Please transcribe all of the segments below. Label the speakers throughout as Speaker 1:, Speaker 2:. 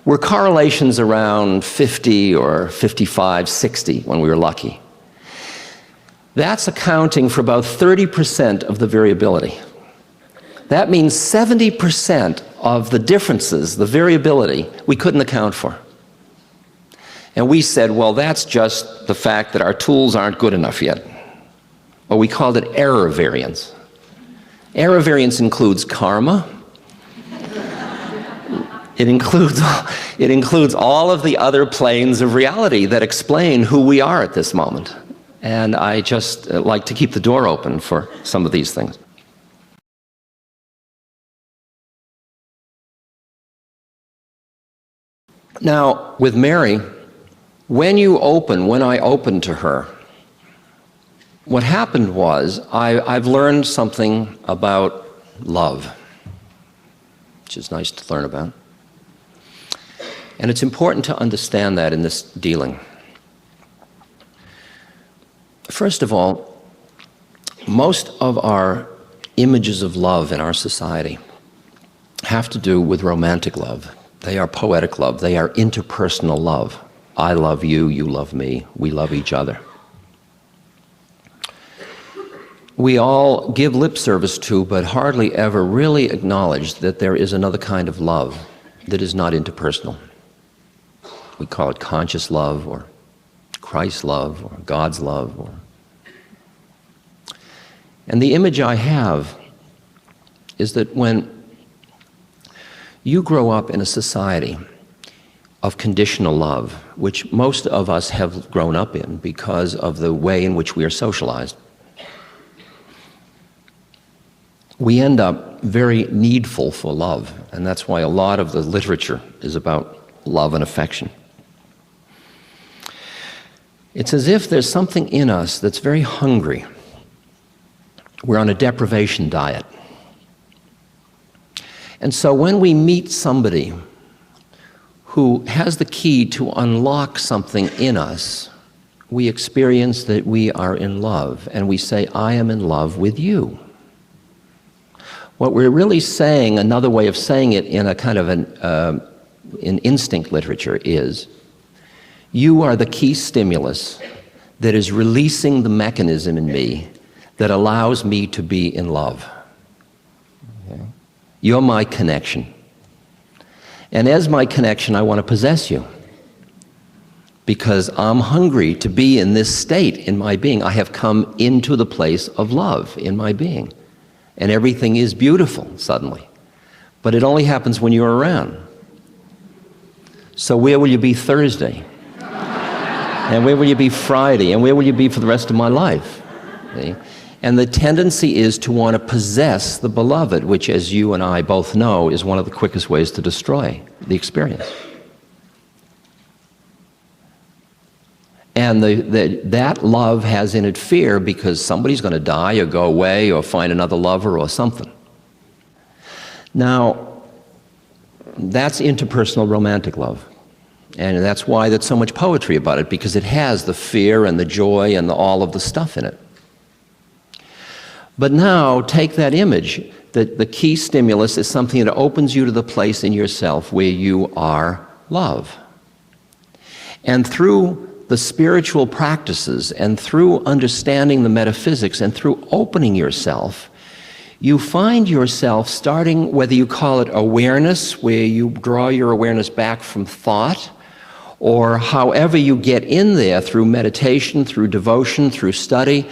Speaker 1: were correlations around 50 or 55, 60 when we were lucky. That's accounting for about 30% of the variability. That means 70% of the differences, the variability, we couldn't account for. And we said, well, that's just the fact that our tools aren't good enough yet. Or we called it error variance. Error variance includes karma. It includes all of the other planes of reality that explain who we are at this moment. And I just like to keep the door open for some of these things. Now, with Mary, when I opened to her, what happened was I've learned something about love, which is nice to learn about. And it's important to understand that in this dealing. First of all, most of our images of love in our society have to do with romantic love. They are poetic love. They are interpersonal love. I love you, you love me, we love each other. We all give lip service to, but hardly ever really acknowledge that there is another kind of love that is not interpersonal. We call it conscious love, or Christ's love, or God's love. And the image I have is that when you grow up in a society of conditional love, which most of us have grown up in because of the way in which we are socialized, we end up very needful for love, and that's why a lot of the literature is about love and affection. It's as if there's something in us that's very hungry. We're on a deprivation diet. And so when we meet somebody who has the key to unlock something in us, we experience that we are in love, and we say, I am in love with you. What we're really saying, another way of saying it in a kind of in instinct literature is, you are the key stimulus that is releasing the mechanism in me that allows me to be in love. Okay? You're my connection. And as my connection, I want to possess you, because I'm hungry to be in this state in my being. I have come into the place of love in my being. And everything is beautiful suddenly. But it only happens when you're around. So where will you be Thursday? And where will you be Friday? And where will you be for the rest of my life? See? And the tendency is to want to possess the beloved, which, as you and I both know, is one of the quickest ways to destroy the experience. And that love has in it fear, because somebody's going to die or go away or find another lover or something. Now, that's interpersonal romantic love. And that's why there's so much poetry about it, because it has the fear and the joy and all of the stuff in it. But now, take that image, that the key stimulus is something that opens you to the place in yourself where you are love. And through the spiritual practices, and through understanding the metaphysics, and through opening yourself, you find yourself starting, whether you call it awareness, where you draw your awareness back from thought, or however you get in there through meditation, through devotion, through study,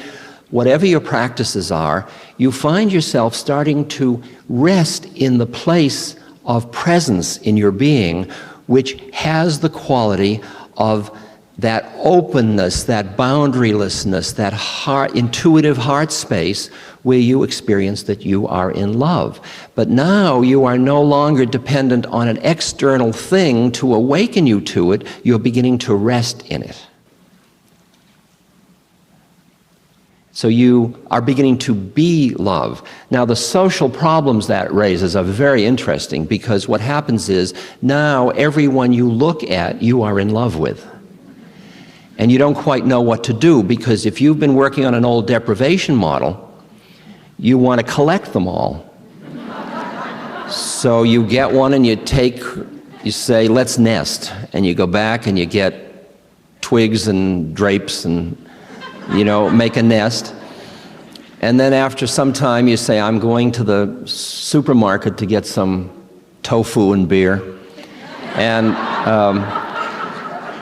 Speaker 1: whatever your practices are, you find yourself starting to rest in the place of presence in your being, which has the quality of that openness, that boundarylessness, that intuitive heart space where you experience that you are in love. But now you are no longer dependent on an external thing to awaken you to it. You're beginning to rest in it. So you are beginning to be love. Now, the social problems that raises are very interesting, because what happens is now everyone you look at, you are in love with. And you don't quite know what to do, because if you've been working on an old deprivation model, you want to collect them all. So you get one and you take you say, let's nest. And you go back and you get twigs and drapes and, make a nest. And then after some time you say, I'm going to the supermarket to get some tofu and beer. And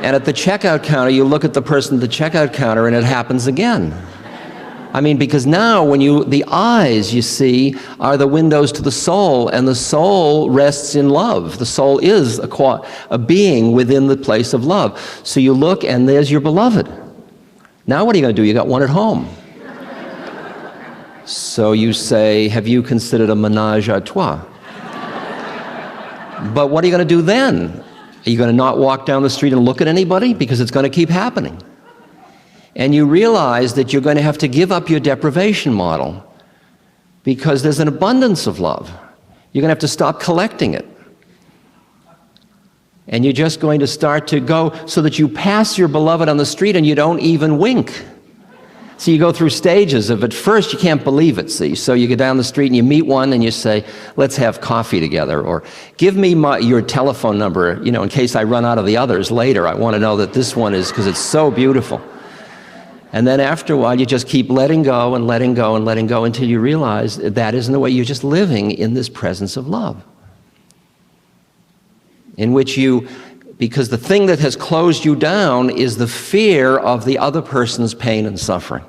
Speaker 1: at the checkout counter, you look at the person at the checkout counter and it happens again. Because now the eyes you see are the windows to the soul, and the soul rests in love. The soul is a being within the place of love. So you look and there's your beloved. Now what are you going to do? You got one at home. So you say, have you considered a ménage à trois? But what are you going to do then? Are you going to not walk down the street and look at anybody? Because it's going to keep happening. And you realize that you're going to have to give up your deprivation model because there's an abundance of love. You're going to have to stop collecting it. And you're just going to start to go so that you pass your beloved on the street and you don't even wink. So you go through stages of, at first you can't believe it, see. So you go down the street and you meet one and you say, let's have coffee together, or give me your telephone number, in case I run out of the others later. I want to know that this one is, because it's so beautiful. And then after a while you just keep letting go and letting go and letting go until you realize that isn't the way. You're just living in this presence of love. In which because the thing that has closed you down is the fear of the other person's pain and suffering.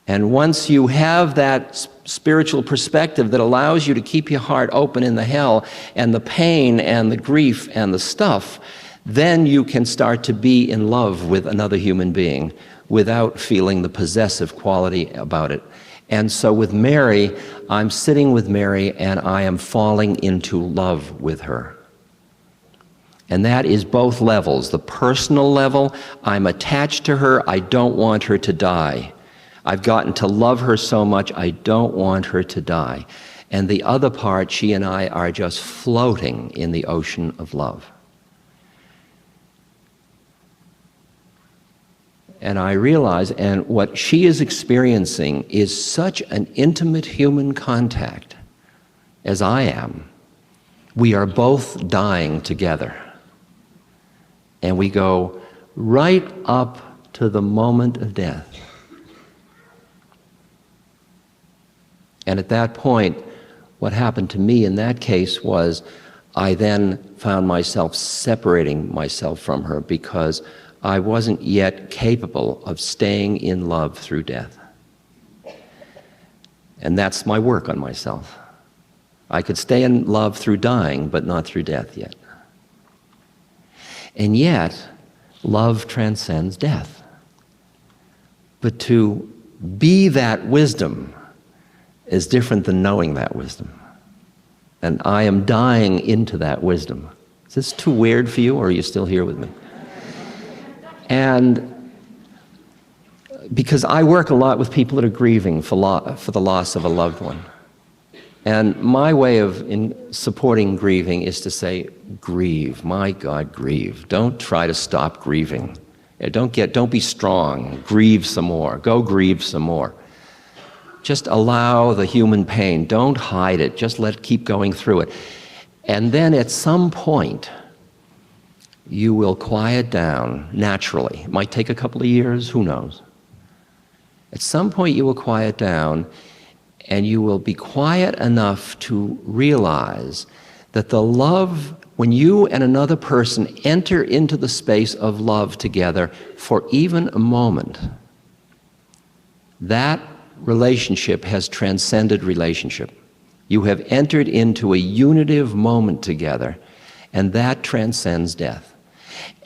Speaker 1: And once you have that spiritual perspective that allows you to keep your heart open in the hell and the pain and the grief and the stuff, then you can start to be in love with another human being without feeling the possessive quality about it. And so with Mary, I'm sitting with Mary and I am falling into love with her. And that is both levels. The personal level, I'm attached to her, I don't want her to die. I've gotten to love her so much, I don't want her to die. And the other part, she and I are just floating in the ocean of love. And I realize, and what she is experiencing is such an intimate human contact as I am. We are both dying together. And we go right up to the moment of death. And at that point, what happened to me in that case was I then found myself separating myself from her because I wasn't yet capable of staying in love through death. And that's my work on myself. I could stay in love through dying, but not through death yet. And yet, love transcends death. But to be that wisdom is different than knowing that wisdom. And I am dying into that wisdom. Is this too weird for you, or are you still here with me? And because I work a lot with people that are grieving for the loss of a loved one. And my way of supporting grieving is to say, grieve, my God, grieve. Don't try to stop grieving. Don't be strong, grieve some more, go grieve some more. Just allow the human pain, don't hide it, just keep going through it. And then at some point, you will quiet down naturally. It might take a couple of years, who knows. At some point you will quiet down and you will be quiet enough to realize that the love, when you and another person enter into the space of love together for even a moment, that relationship has transcended relationship. You have entered into a unitive moment together, and that transcends death.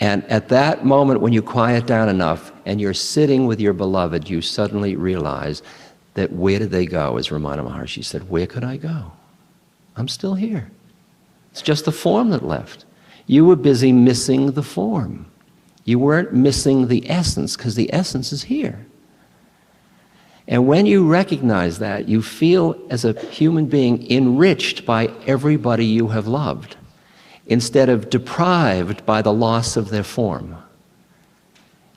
Speaker 1: And at that moment, when you quiet down enough and you're sitting with your beloved, you suddenly realize that where did they go? As Ramana Maharshi said, where could I go? I'm still here. It's just the form that left. You were busy missing the form. You weren't missing the essence, because the essence is here. And when you recognize that, you feel as a human being enriched by everybody you have loved, instead of deprived by the loss of their form.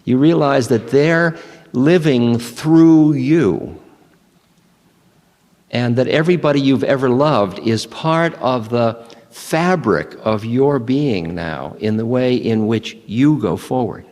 Speaker 1: You realize that they're living through you, and that everybody you've ever loved is part of the fabric of your being now in the way in which you go forward.